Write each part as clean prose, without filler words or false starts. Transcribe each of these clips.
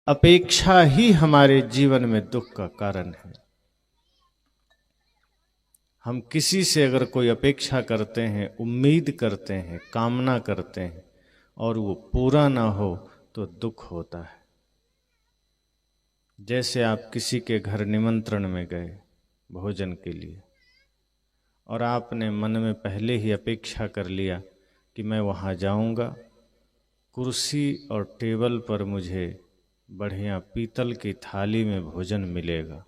अपेक्षा ही हमारे जीवन में दुख का कारण है। हम किसी से अगर कोई अपेक्षा करते हैं, उम्मीद करते हैं, कामना करते हैं और वो पूरा ना हो तो दुख होता है। जैसे आप किसी के घर निमंत्रण में गए भोजन के लिए और आपने मन में पहले ही अपेक्षा कर लिया कि मैं वहाँ जाऊँगा, कुर्सी और टेबल पर मुझे बढ़िया पीतल की थाली में भोजन मिलेगा,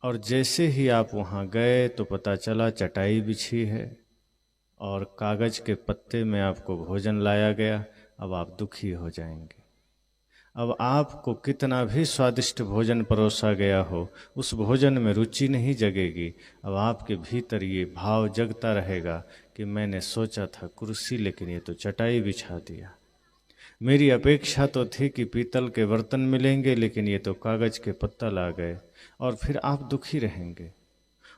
और जैसे ही आप वहाँ गए तो पता चला चटाई बिछी है और कागज़ के पत्ते में आपको भोजन लाया गया। अब आप दुखी हो जाएंगे। अब आपको कितना भी स्वादिष्ट भोजन परोसा गया हो, उस भोजन में रुचि नहीं जगेगी। अब आपके भीतर ये भाव जगता रहेगा कि मैंने सोचा था कुर्सी, लेकिन ये तो चटाई बिछा दिया। मेरी अपेक्षा तो थी कि पीतल के बर्तन मिलेंगे, लेकिन ये तो कागज़ के पत्तल आ गए। और फिर आप दुखी रहेंगे,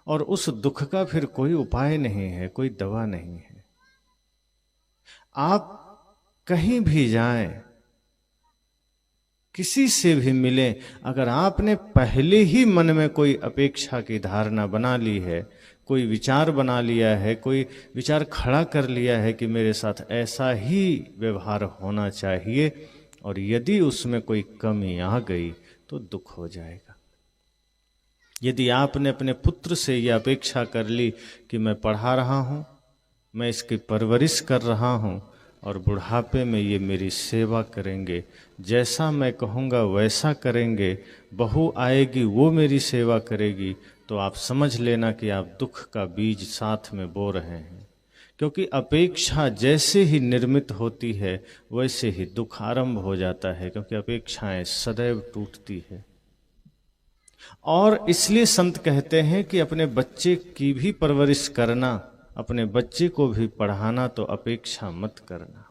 और उस दुख का फिर कोई उपाय नहीं है, कोई दवा नहीं है। आप कहीं भी जाएं, किसी से भी मिलें, अगर आपने पहले ही मन में कोई अपेक्षा की धारणा बना ली है, कोई विचार बना लिया है, कोई विचार खड़ा कर लिया है कि मेरे साथ ऐसा ही व्यवहार होना चाहिए, और यदि उसमें कोई कमी आ गई तो दुख हो जाएगा। यदि आपने अपने पुत्र से यह अपेक्षा कर ली कि मैं पढ़ा रहा हूँ, मैं इसकी परवरिश कर रहा हूँ और बुढ़ापे में ये मेरी सेवा करेंगे, जैसा मैं कहूँगा वैसा करेंगे, बहू आएगी वो मेरी सेवा करेगी, तो आप समझ लेना कि आप दुख का बीज साथ में बो रहे हैं। क्योंकि अपेक्षा जैसे ही निर्मित होती है वैसे ही दुख आरंभ हो जाता है, क्योंकि अपेक्षाएं सदैव टूटती है। और इसलिए संत कहते हैं कि अपने बच्चे की भी परवरिश करना, अपने बच्चे को भी पढ़ाना तो अपेक्षा मत करना।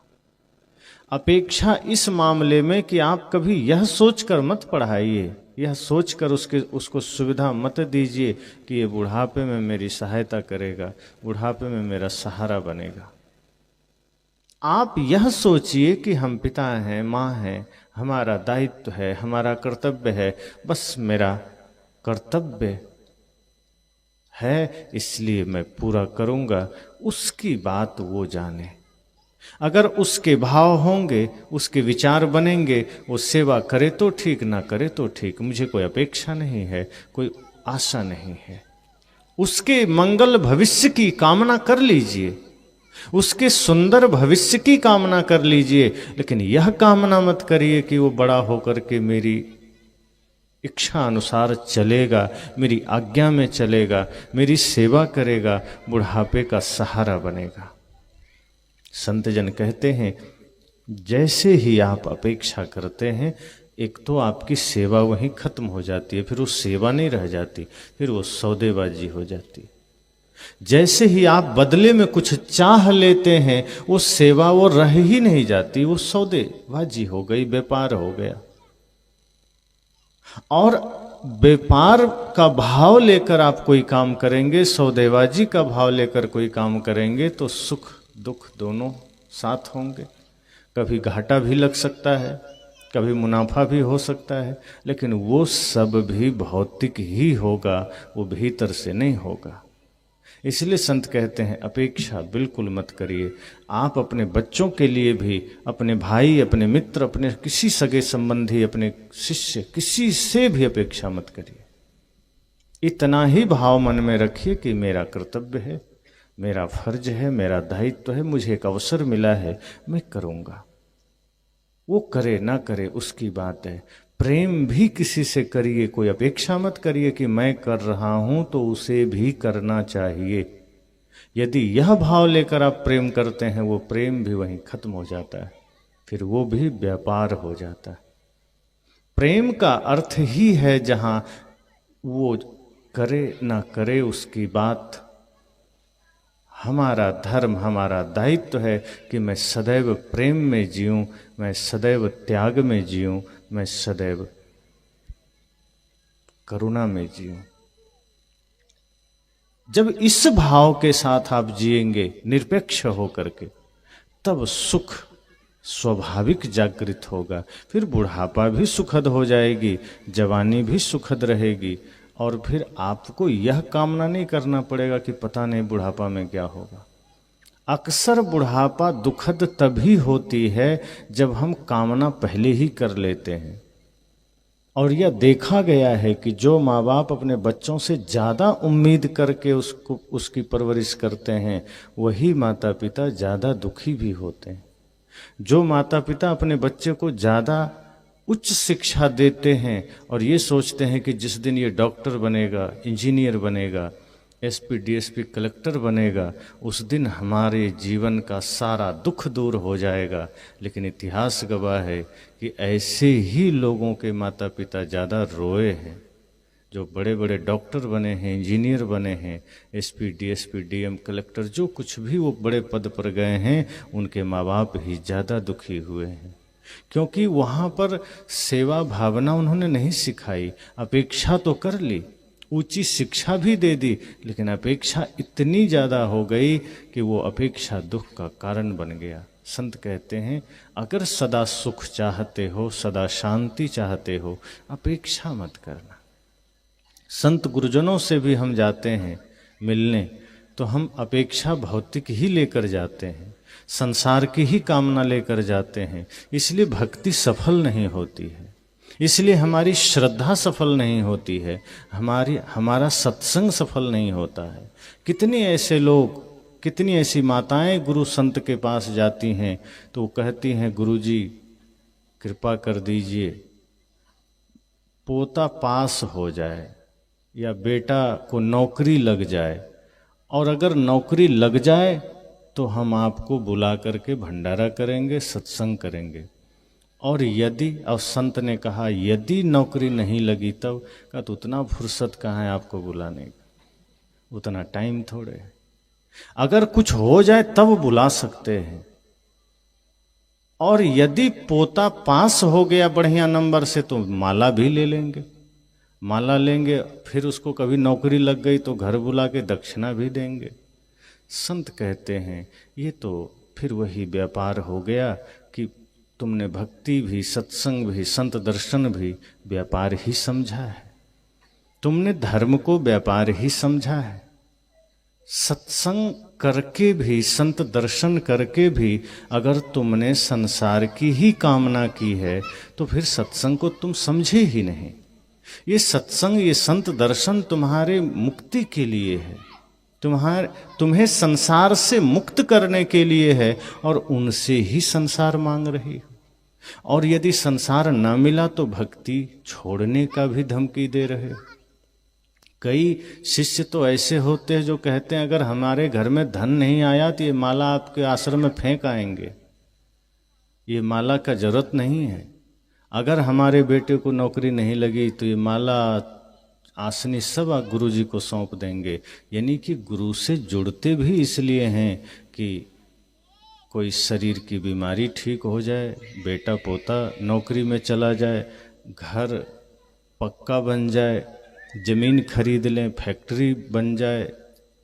अपेक्षा इस मामले में कि आप कभी यह सोचकर मत पढ़ाइए, यह सोचकर उसको सुविधा मत दीजिए कि ये बुढ़ापे में मेरी सहायता करेगा, बुढ़ापे में मेरा सहारा बनेगा। आप यह सोचिए कि हम पिता हैं, माँ हैं, हमारा दायित्व है, हमारा कर्तव्य है, बस मेरा कर्तव्य है इसलिए मैं पूरा करूंगा। उसकी बात वो जाने। अगर उसके भाव होंगे, उसके विचार बनेंगे, वो सेवा करे तो ठीक, ना करे तो ठीक, मुझे कोई अपेक्षा नहीं है, कोई आशा नहीं है। उसके मंगल भविष्य की कामना कर लीजिए, उसके सुंदर भविष्य की कामना कर लीजिए, लेकिन यह कामना मत करिए कि वो बड़ा होकर के मेरी इच्छा अनुसार चलेगा, मेरी आज्ञा में चलेगा, मेरी सेवा करेगा, बुढ़ापे का सहारा बनेगा। संत जन कहते हैं जैसे ही आप अपेक्षा करते हैं, एक तो आपकी सेवा वहीं खत्म हो जाती है, फिर वो सेवा नहीं रह जाती, फिर वो सौदेबाजी हो जाती। जैसे ही आप बदले में कुछ चाह लेते हैं, वो सेवा वो रह ही नहीं जाती, वो सौदेबाजी हो गई, व्यापार हो गया। और व्यापार का भाव लेकर आप कोई काम करेंगे, सौदेबाजी का भाव लेकर कोई काम करेंगे, तो सुख दुख दोनों साथ होंगे। कभी घाटा भी लग सकता है, कभी मुनाफा भी हो सकता है, लेकिन वो सब भी भौतिक ही होगा, वो भीतर से नहीं होगा। इसलिए संत कहते हैं अपेक्षा बिल्कुल मत करिए। आप अपने बच्चों के लिए भी, अपने भाई, अपने मित्र, अपने किसी सगे संबंधी, अपने शिष्य, किसी से भी अपेक्षा मत करिए। इतना ही भाव मन में रखिए कि मेरा कर्तव्य है, मेरा फर्ज है, मेरा दायित्व है, मुझे एक अवसर मिला है, मैं करूँगा। वो करे ना करे उसकी बात है। प्रेम भी किसी से करिए, कोई अपेक्षा मत करिए कि मैं कर रहा हूं तो उसे भी करना चाहिए। यदि यह भाव लेकर आप प्रेम करते हैं, वो प्रेम भी वहीं खत्म हो जाता है, फिर वो भी व्यापार हो जाता है। प्रेम का अर्थ ही है जहां वो करे ना करे उसकी बात। हमारा धर्म, हमारा दायित्व है कि मैं सदैव प्रेम में जीऊं, मैं सदैव त्याग में जीऊं, मैं सदैव करुणा में जीऊं। जब इस भाव के साथ आप जिएंगे निरपेक्ष होकर के, तब सुख स्वाभाविक जागृत होगा। फिर बुढ़ापा भी सुखद हो जाएगी, जवानी भी सुखद रहेगी, और फिर आपको यह कामना नहीं करना पड़ेगा कि पता नहीं बुढ़ापा में क्या होगा। अक्सर बुढ़ापा दुखद तभी होती है जब हम कामना पहले ही कर लेते हैं। और यह देखा गया है कि जो माँ बाप अपने बच्चों से ज़्यादा उम्मीद करके उसकी परवरिश करते हैं, वही माता पिता ज़्यादा दुखी भी होते हैं। जो माता पिता अपने बच्चे को ज़्यादा उच्च शिक्षा देते हैं और ये सोचते हैं कि जिस दिन ये डॉक्टर बनेगा, इंजीनियर बनेगा, एसपी डीएसपी कलेक्टर बनेगा, उस दिन हमारे जीवन का सारा दुख दूर हो जाएगा, लेकिन इतिहास गवाह है कि ऐसे ही लोगों के माता पिता ज़्यादा रोए हैं। जो बड़े बड़े डॉक्टर बने हैं, इंजीनियर बने हैं, एसपी डीएसपी डीएम कलेक्टर, जो कुछ भी वो बड़े पद पर गए हैं, उनके माँ बाप ही ज़्यादा दुखी हुए हैं, क्योंकि वहाँ पर सेवा भावना उन्होंने नहीं सिखाई। अपेक्षा तो कर ली, ऊंची शिक्षा भी दे दी, लेकिन अपेक्षा इतनी ज़्यादा हो गई कि वो अपेक्षा दुख का कारण बन गया। संत कहते हैं, अगर सदा सुख चाहते हो, सदा शांति चाहते हो, अपेक्षा मत करना। संत गुरुजनों से भी हम जाते हैं मिलने, तो हम अपेक्षा भौतिक ही लेकर जाते हैं, संसार की ही कामना लेकर जाते हैं। इसलिए भक्ति सफल नहीं होती है, इसलिए हमारी श्रद्धा सफल नहीं होती है, हमारा सत्संग सफल नहीं होता है। कितने ऐसे लोग, कितनी ऐसी माताएं गुरु संत के पास जाती हैं तो वो कहती हैं, गुरुजी कृपा कर दीजिए, पोता पास हो जाए या बेटा को नौकरी लग जाए, और अगर नौकरी लग जाए तो हम आपको बुला करके भंडारा करेंगे, सत्संग करेंगे। और यदि, और संत ने कहा यदि नौकरी नहीं लगी तब, का तो उतना फुर्सत कहाँ है आपको बुलाने का, उतना टाइम थोड़े है। अगर कुछ हो जाए तब बुला सकते हैं। और यदि पोता पास हो गया बढ़िया नंबर से तो माला भी ले लेंगे, माला लेंगे, फिर उसको कभी नौकरी लग गई तो घर बुला के दक्षिणा भी देंगे। संत कहते हैं ये तो फिर वही व्यापार हो गया कि तुमने भक्ति भी, सत्संग भी, संत दर्शन भी व्यापार ही समझा है, तुमने धर्म को व्यापार ही समझा है। सत्संग करके भी, संत दर्शन करके भी अगर तुमने संसार की ही कामना की है तो फिर सत्संग को तुम समझे ही नहीं। ये सत्संग, ये संत दर्शन तुम्हारे मुक्ति के लिए है, तुम्हें संसार से मुक्त करने के लिए है, और उनसे ही संसार मांग रही हो। और यदि संसार न मिला तो भक्ति छोड़ने का भी धमकी दे रहे हो। कई शिष्य तो ऐसे होते हैं जो कहते हैं अगर हमारे घर में धन नहीं आया तो ये माला आपके आश्रम में फेंक आएंगे, ये माला का जरूरत नहीं है। अगर हमारे बेटे को नौकरी नहीं लगी तो ये माला आसनी सब गुरु जी को सौंप देंगे। यानी कि गुरु से जुड़ते भी इसलिए हैं कि कोई शरीर की बीमारी ठीक हो जाए, बेटा पोता नौकरी में चला जाए, घर पक्का बन जाए, ज़मीन खरीद लें, फैक्ट्री बन जाए,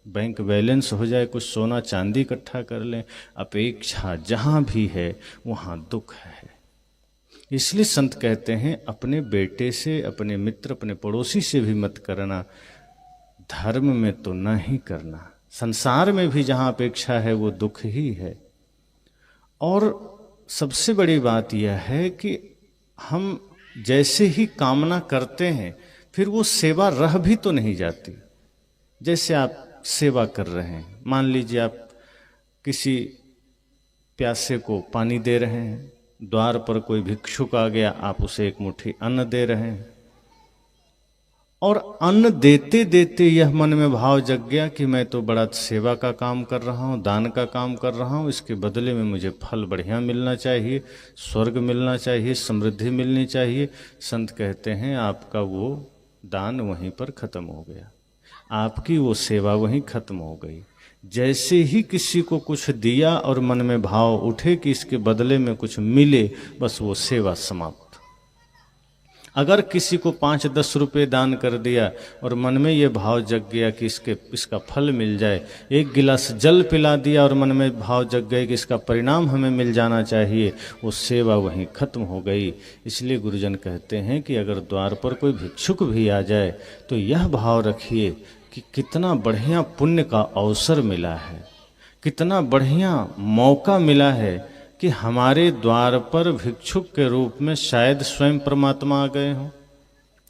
बैंक बैलेंस हो जाए, कुछ सोना चांदी इकट्ठा कर लें। अपेक्षा जहाँ भी है वहाँ दुख है। इसलिए संत कहते हैं अपने बेटे से, अपने मित्र, अपने पड़ोसी से भी मत करना, धर्म में तो ना ही करना। संसार में भी जहाँ अपेक्षा है वो दुख ही है। और सबसे बड़ी बात यह है कि हम जैसे ही कामना करते हैं फिर वो सेवा रह भी तो नहीं जाती। जैसे आप सेवा कर रहे हैं, मान लीजिए आप किसी प्यासे को पानी दे रहे हैं, द्वार पर कोई भिक्षुक आ गया, आप उसे एक मुट्ठी अन्न दे रहे हैं, और अन्न देते देते यह मन में भाव जग गया कि मैं तो बड़ा सेवा का काम कर रहा हूँ, दान का काम कर रहा हूँ, इसके बदले में मुझे फल बढ़िया मिलना चाहिए, स्वर्ग मिलना चाहिए, समृद्धि मिलनी चाहिए। संत कहते हैं आपका वो दान वहीं पर खत्म हो गया, आपकी वो सेवा वहीं खत्म हो गई। जैसे ही किसी को कुछ दिया और मन में भाव उठे कि इसके बदले में कुछ मिले, बस वो सेवा समाप्त। अगर किसी को 5-10 रुपये दान कर दिया और मन में ये भाव जग गया कि इसका फल मिल जाए, एक गिलास जल पिला दिया और मन में भाव जग गए कि इसका परिणाम हमें मिल जाना चाहिए, वो सेवा वहीं खत्म हो गई। इसलिए गुरुजन कहते हैं कि अगर द्वार पर कोई भिक्षुक भी आ जाए तो यह भाव रखिए कि कितना बढ़िया पुण्य का अवसर मिला है, कितना बढ़िया मौका मिला है कि हमारे द्वार पर भिक्षुक के रूप में शायद स्वयं परमात्मा आ गए हों,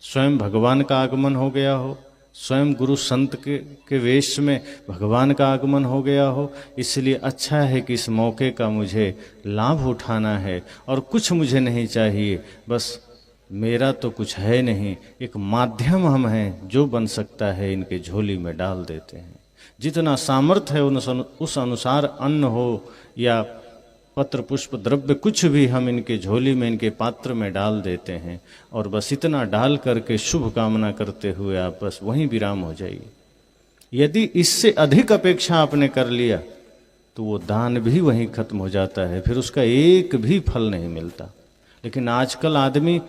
स्वयं भगवान का आगमन हो गया हो, स्वयं गुरु संत के वेश में भगवान का आगमन हो गया हो। इसलिए अच्छा है कि इस मौके का मुझे लाभ उठाना है और कुछ मुझे नहीं चाहिए, बस मेरा तो कुछ है नहीं, एक माध्यम हम हैं, जो बन सकता है इनके झोली में डाल देते हैं। जितना सामर्थ्य है उस अनुसार अन्न हो या पत्र पुष्प द्रव्य कुछ भी हम इनके झोली में, इनके पात्र में डाल देते हैं और बस इतना डाल करके शुभ कामना करते हुए आप बस वहीं विराम हो जाइए। यदि इससे अधिक अपेक्षा आपने कर लिया तो वो दान भी वहीं खत्म हो जाता है, फिर उसका एक भी फल नहीं मिलता। लेकिन आजकल आदमी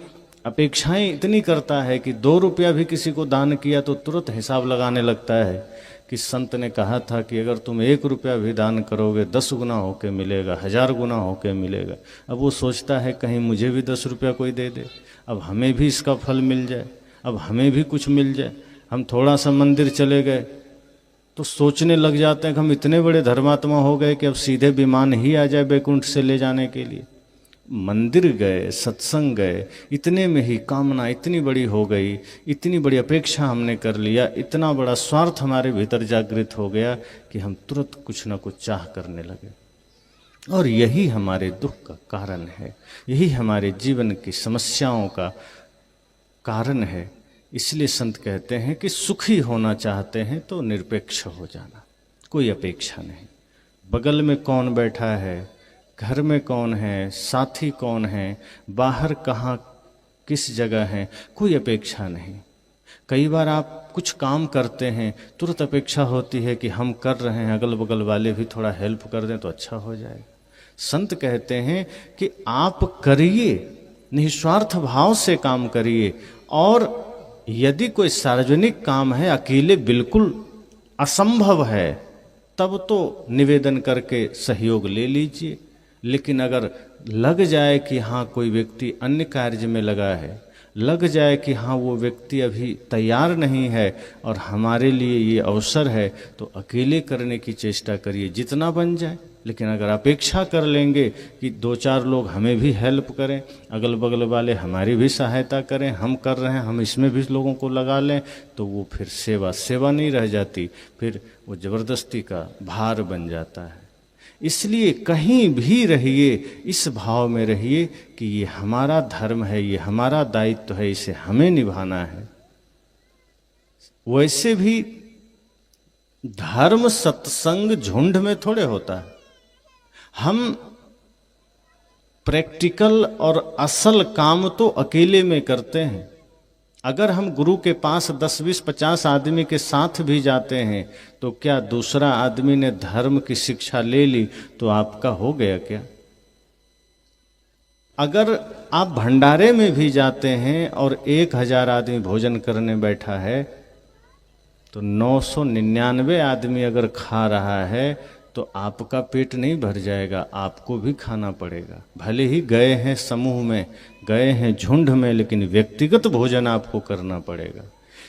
अपेक्षाएं इतनी करता है कि 2 रुपया भी किसी को दान किया तो तुरंत हिसाब लगाने लगता है कि संत ने कहा था कि अगर तुम 1 रुपया भी दान करोगे 10 गुना होके मिलेगा, 1000 गुना होके मिलेगा। अब वो सोचता है कहीं मुझे भी 10 रुपया कोई दे दे, अब हमें भी इसका फल मिल जाए, अब हमें भी कुछ मिल जाए। हम थोड़ा सा मंदिर चले गए तो सोचने लग जाते हैं कि हम इतने बड़े धर्मात्मा हो गए कि अब सीधे विमान ही आ जाए बैकुंठ से ले जाने के लिए। मंदिर गए, सत्संग गए, इतने में ही कामना इतनी बड़ी हो गई, इतनी बड़ी अपेक्षा हमने कर लिया, इतना बड़ा स्वार्थ हमारे भीतर जागृत हो गया कि हम तुरंत कुछ ना कुछ चाह करने लगे। और यही हमारे दुख का कारण है, यही हमारे जीवन की समस्याओं का कारण है। इसलिए संत कहते हैं कि सुखी होना चाहते हैं तो निरपेक्ष हो जाना, कोई अपेक्षा नहीं। बगल में कौन बैठा है, घर में कौन है, साथी कौन है, बाहर कहाँ किस जगह है, कोई अपेक्षा नहीं। कई बार आप कुछ काम करते हैं, तुरंत अपेक्षा होती है कि हम कर रहे हैं, अगल बगल वाले भी थोड़ा हेल्प कर दें तो अच्छा हो जाएगा। संत कहते हैं कि आप करिए, निस्वार्थ भाव से काम करिए, और यदि कोई सार्वजनिक काम है, अकेले बिल्कुल असंभव है, तब तो निवेदन करके सहयोग ले लीजिए। लेकिन अगर लग जाए कि हाँ कोई व्यक्ति अन्य कार्य में लगा है, लग जाए कि हाँ वो व्यक्ति अभी तैयार नहीं है और हमारे लिए ये अवसर है, तो अकेले करने की चेष्टा करिए जितना बन जाए। लेकिन अगर अपेक्षा कर लेंगे कि 2-4 लोग हमें भी हेल्प करें, अगल बगल वाले हमारी भी सहायता करें, हम कर रहे हैं हम इसमें भी लोगों को लगा लें, तो वो फिर सेवा नहीं रह जाती, फिर वो ज़बरदस्ती का भार बन जाता है। इसलिए कहीं भी रहिए, इस भाव में रहिए कि ये हमारा धर्म है, ये हमारा दायित्व है, इसे हमें निभाना है। वैसे भी धर्म सत्संग झुंड में थोड़े होता है। हम प्रैक्टिकल और असल काम तो अकेले में करते हैं। अगर हम गुरु के पास 10, 20, 50 आदमी के साथ भी जाते हैं तो क्या दूसरा आदमी ने धर्म की शिक्षा ले ली तो आपका हो गया क्या? अगर आप भंडारे में भी जाते हैं और 1000 आदमी भोजन करने बैठा है तो 999 आदमी अगर खा रहा है तो आपका पेट नहीं भर जाएगा, आपको भी खाना पड़ेगा। भले ही गए हैं समूह में, गए हैं झुंड में, लेकिन व्यक्तिगत भोजन आपको करना पड़ेगा।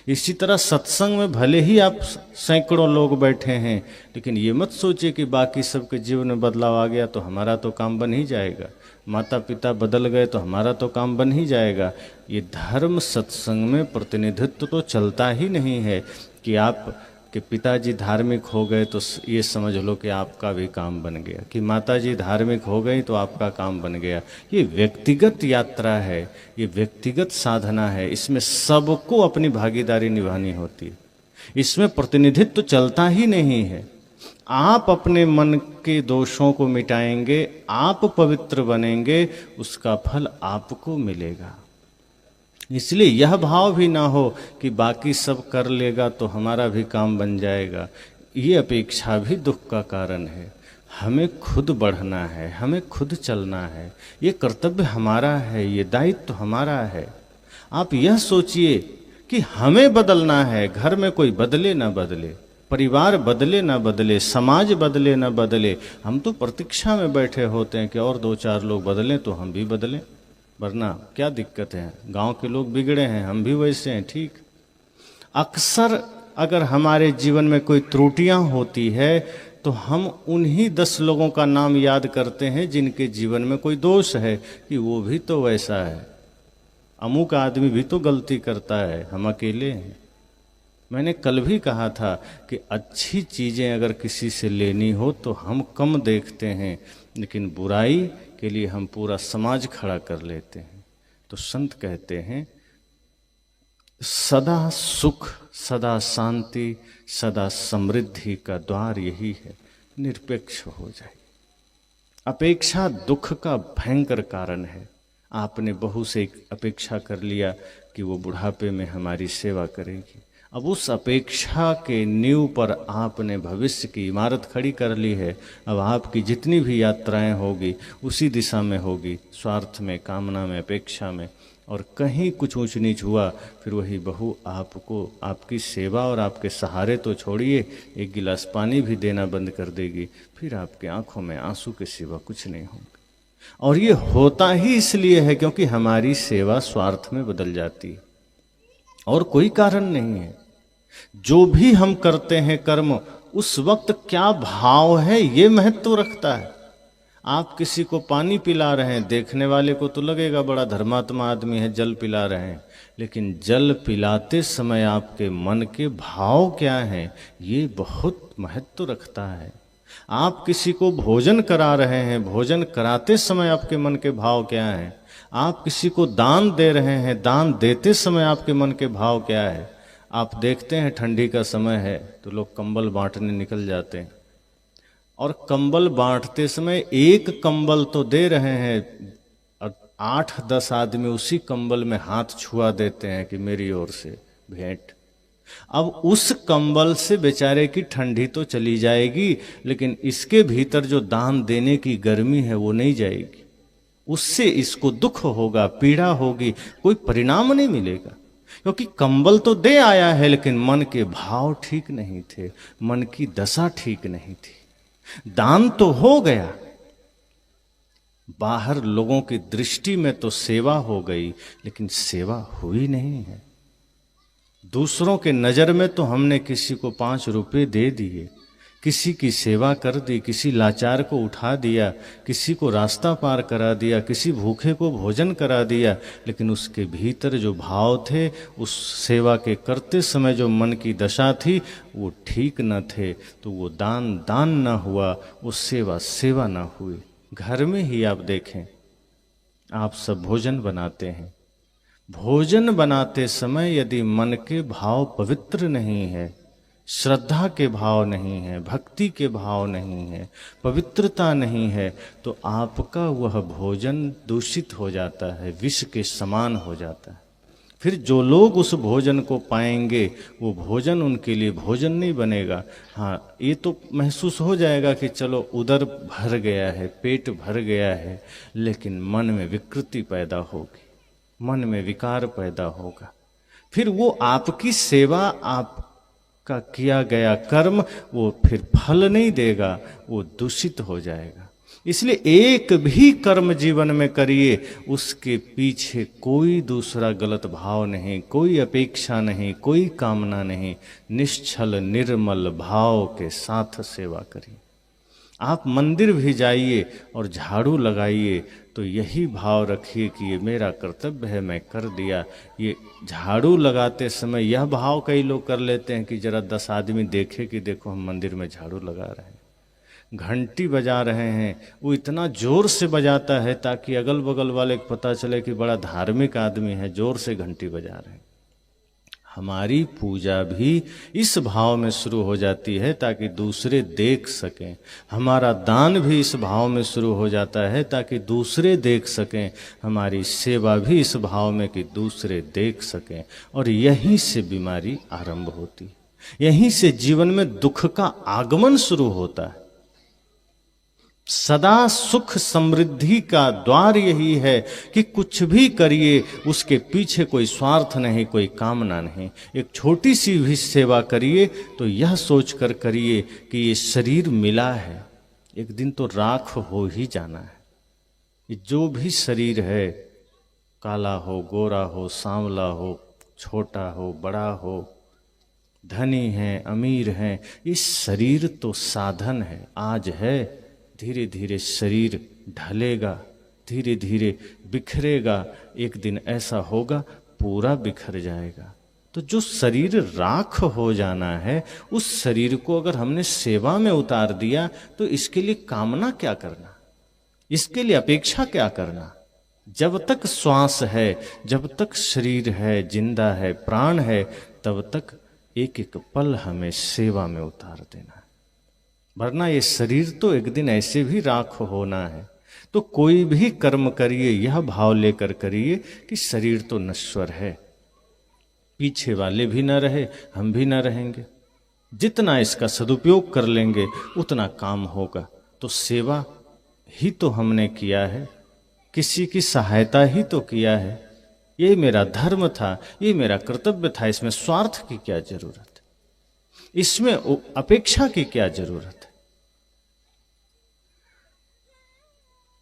इसी तरह सत्संग में भले ही आप सैकड़ों लोग बैठे हैं, लेकिन ये मत सोचिए कि बाकी सबके जीवन में बदलाव आ गया तो हमारा तो काम बन ही जाएगा, माता पिता बदल गए तो हमारा तो काम बन ही जाएगा। ये धर्म सत्संग में प्रतिनिधित्व तो चलता ही नहीं है कि आप कि पिताजी धार्मिक हो गए तो ये समझ लो कि आपका भी काम बन गया, कि माताजी धार्मिक हो गई तो आपका काम बन गया। ये व्यक्तिगत यात्रा है, ये व्यक्तिगत साधना है, इसमें सबको अपनी भागीदारी निभानी होती है। इसमें प्रतिनिधित्व चलता ही नहीं है। आप अपने मन के दोषों को मिटाएंगे, आप पवित्र बनेंगे, उसका फल आपको मिलेगा। इसलिए यह भाव भी ना हो कि बाकी सब कर लेगा तो हमारा भी काम बन जाएगा। ये अपेक्षा भी दुख का कारण है। हमें खुद बढ़ना है, हमें खुद चलना है, ये कर्तव्य हमारा है, ये दायित्व हमारा है। आप यह सोचिए कि हमें बदलना है, घर में कोई बदले ना बदले, परिवार बदले ना बदले, समाज बदले ना बदले, हम तो प्रतीक्षा में बैठे होते हैं कि और 2-4 लोग बदलें तो हम भी बदलें, वरना क्या दिक्कत है, गांव के लोग बिगड़े हैं, हम भी वैसे हैं, ठीक। अक्सर अगर हमारे जीवन में कोई त्रुटियां होती है तो हम उन्हीं 10 लोगों का नाम याद करते हैं जिनके जीवन में कोई दोष है, कि वो भी तो वैसा है, अमुक आदमी भी तो गलती करता है, हम अकेले हैं। मैंने कल भी कहा था कि अच्छी चीज़ें अगर किसी से लेनी हो तो हम कम देखते हैं, लेकिन बुराई के लिए हम पूरा समाज खड़ा कर लेते हैं। तो संत कहते हैं सदा सुख, सदा शांति, सदा समृद्धि का द्वार यही है, निरपेक्ष हो जाए। अपेक्षा दुख का भयंकर कारण है। आपने बहू से एक अपेक्षा कर लिया कि वो बुढ़ापे में हमारी सेवा करेगी, अब उस अपेक्षा के नींव पर आपने भविष्य की इमारत खड़ी कर ली है। अब आपकी जितनी भी यात्राएं होगी उसी दिशा में होगी, स्वार्थ में, कामना में, अपेक्षा में, और कहीं कुछ ऊंच नीच हुआ फिर वही बहू आपको आपकी सेवा और आपके सहारे तो छोड़िए, एक गिलास पानी भी देना बंद कर देगी, फिर आपकी आंखों में आंसू के सिवा कुछ नहीं होगा। और ये होता ही इसलिए है क्योंकि हमारी सेवा स्वार्थ में बदल जाती है, और कोई कारण नहीं है। जो भी हम करते हैं कर्म, उस वक्त क्या भाव है ये महत्व रखता है। आप किसी को पानी पिला रहे हैं, देखने वाले को तो लगेगा बड़ा धर्मात्मा आदमी है, जल पिला रहे हैं, लेकिन जल पिलाते समय आपके मन के भाव क्या हैं ये बहुत महत्व रखता है। आप किसी को भोजन करा रहे हैं, भोजन कराते समय आपके मन के भाव क्या हैं। आप किसी को दान दे रहे हैं, दान देते समय आपके मन के भाव क्या है। आप देखते हैं ठंडी का समय है तो लोग कंबल बांटने निकल जाते हैं, और कंबल बांटते समय एक कंबल तो दे रहे हैं और 8-10 आदमी उसी कंबल में हाथ छुआ देते हैं कि मेरी ओर से भेंट। अब उस कंबल से बेचारे की ठंडी तो चली जाएगी, लेकिन इसके भीतर जो दान देने की गर्मी है वो नहीं जाएगी, उससे इसको दुख होगा, पीड़ा होगी, कोई परिणाम नहीं मिलेगा। क्योंकि कंबल तो दे आया है लेकिन मन के भाव ठीक नहीं थे, मन की दशा ठीक नहीं थी। दान तो हो गया, बाहर लोगों की दृष्टि में तो सेवा हो गई, लेकिन सेवा हुई नहीं है। दूसरों के नज़र में तो हमने किसी को 5 रुपए दे दिए, किसी की सेवा कर दी, किसी लाचार को उठा दिया, किसी को रास्ता पार करा दिया, किसी भूखे को भोजन करा दिया, लेकिन उसके भीतर जो भाव थे, उस सेवा के करते समय जो मन की दशा थी वो ठीक न थे, तो वो दान दान न हुआ, वो सेवा सेवा न हुई। घर में ही आप देखें, आप सब भोजन बनाते हैं, भोजन बनाते समय यदि मन के भाव पवित्र नहीं है, श्रद्धा के भाव नहीं है, भक्ति के भाव नहीं है, पवित्रता नहीं है, तो आपका वह भोजन दूषित हो जाता है, विष के समान हो जाता है। फिर जो लोग उस भोजन को पाएंगे वो भोजन उनके लिए भोजन नहीं बनेगा। हाँ, ये तो महसूस हो जाएगा कि चलो उदर भर गया है, पेट भर गया है, लेकिन मन में विकृति पैदा होगी, मन में विकार पैदा होगा। फिर वो आपकी सेवा, आपका किया गया कर्म वो फिर फल नहीं देगा, वो दूषित हो जाएगा। इसलिए एक भी कर्म जीवन में करिए, उसके पीछे कोई दूसरा गलत भाव नहीं, कोई अपेक्षा नहीं, कोई कामना नहीं, निश्चल निर्मल भाव के साथ सेवा करिए। आप मंदिर भी जाइए और झाड़ू लगाइए तो यही भाव रखिए कि ये मेरा कर्तव्य है, मैं कर दिया। ये झाड़ू लगाते समय यह भाव कई लोग कर लेते हैं कि जरा 10 आदमी देखे कि देखो हम मंदिर में झाड़ू लगा रहे हैं। घंटी बजा रहे हैं, वो इतना जोर से बजाता है ताकि अगल बगल वाले को पता चले कि बड़ा धार्मिक आदमी है, जोर से घंटी बजा रहे हैं। हमारी पूजा भी इस भाव में शुरू हो जाती है ताकि दूसरे देख सकें, हमारा दान भी इस भाव में शुरू हो जाता है ताकि दूसरे देख सकें, हमारी सेवा भी इस भाव में कि दूसरे देख सकें। और यहीं से बीमारी आरंभ होती है, यहीं से जीवन में दुख का आगमन शुरू होता है। सदा सुख समृद्धि का द्वार यही है कि कुछ भी करिए उसके पीछे कोई स्वार्थ नहीं, कोई कामना नहीं। एक छोटी सी भी सेवा करिए तो यह सोचकर करिए कि ये शरीर मिला है, एक दिन तो राख हो ही जाना है। ये जो भी शरीर है, काला हो, गोरा हो, सांवला हो, छोटा हो, बड़ा हो, धनी है, अमीर है, ये शरीर तो साधन है। आज है, धीरे धीरे शरीर ढलेगा, धीरे धीरे बिखरेगा, एक दिन ऐसा होगा पूरा बिखर जाएगा। तो जो शरीर राख हो जाना है, उस शरीर को अगर हमने सेवा में उतार दिया तो इसके लिए कामना क्या करना, इसके लिए अपेक्षा क्या करना। जब तक श्वास है, जब तक शरीर है, जिंदा है, प्राण है, तब तक एक एक पल हमें सेवा में उतार देना है। वरना ये शरीर तो एक दिन ऐसे भी राख होना है। तो कोई भी कर्म करिए यह भाव लेकर करिए कि शरीर तो नश्वर है, पीछे वाले भी न रहे, हम भी न रहेंगे। जितना इसका सदुपयोग कर लेंगे उतना काम होगा। तो सेवा ही तो हमने किया है, किसी की सहायता ही तो किया है। ये मेरा धर्म था, ये मेरा कर्तव्य था। इसमें स्वार्थ की क्या जरूरत है, इसमें अपेक्षा की क्या जरूरत है।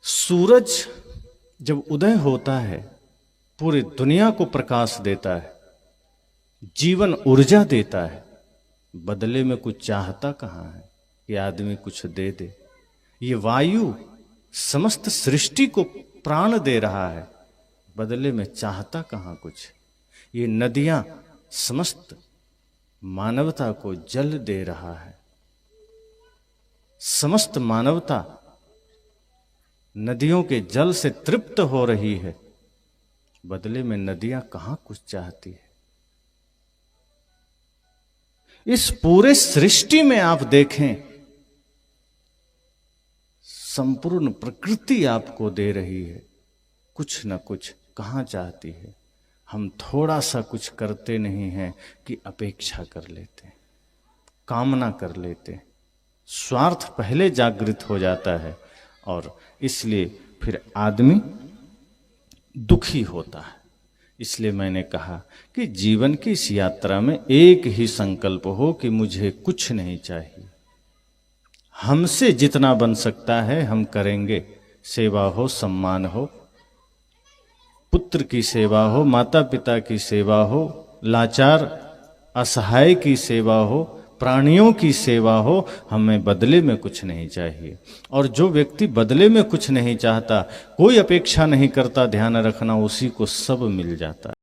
सूरज जब उदय होता है पूरी दुनिया को प्रकाश देता है, जीवन ऊर्जा देता है, बदले में कुछ चाहता कहाँ है कि आदमी कुछ दे दे। ये वायु समस्त सृष्टि को प्राण दे रहा है, बदले में चाहता कहाँ कुछ। ये नदियां समस्त मानवता को जल दे रहा है, समस्त मानवता नदियों के जल से तृप्त हो रही है, बदले में नदियां कहां कुछ चाहती है। इस पूरे सृष्टि में आप देखें, संपूर्ण प्रकृति आपको दे रही है, कुछ न कुछ कहां चाहती है। हम थोड़ा सा कुछ करते नहीं हैं कि अपेक्षा कर लेते हैं, कामना कर लेते हैं, स्वार्थ पहले जागृत हो जाता है और इसलिए फिर आदमी दुखी होता है। इसलिए मैंने कहा कि जीवन की इस यात्रा में एक ही संकल्प हो कि मुझे कुछ नहीं चाहिए, हमसे जितना बन सकता है हम करेंगे। सेवा हो, सम्मान हो, पुत्र की सेवा हो, माता पिता की सेवा हो, लाचार असहाय की सेवा हो, प्राणियों की सेवा हो, हमें बदले में कुछ नहीं चाहिए। और जो व्यक्ति बदले में कुछ नहीं चाहता, कोई अपेक्षा नहीं करता, ध्यान रखना उसी को सब मिल जाता है।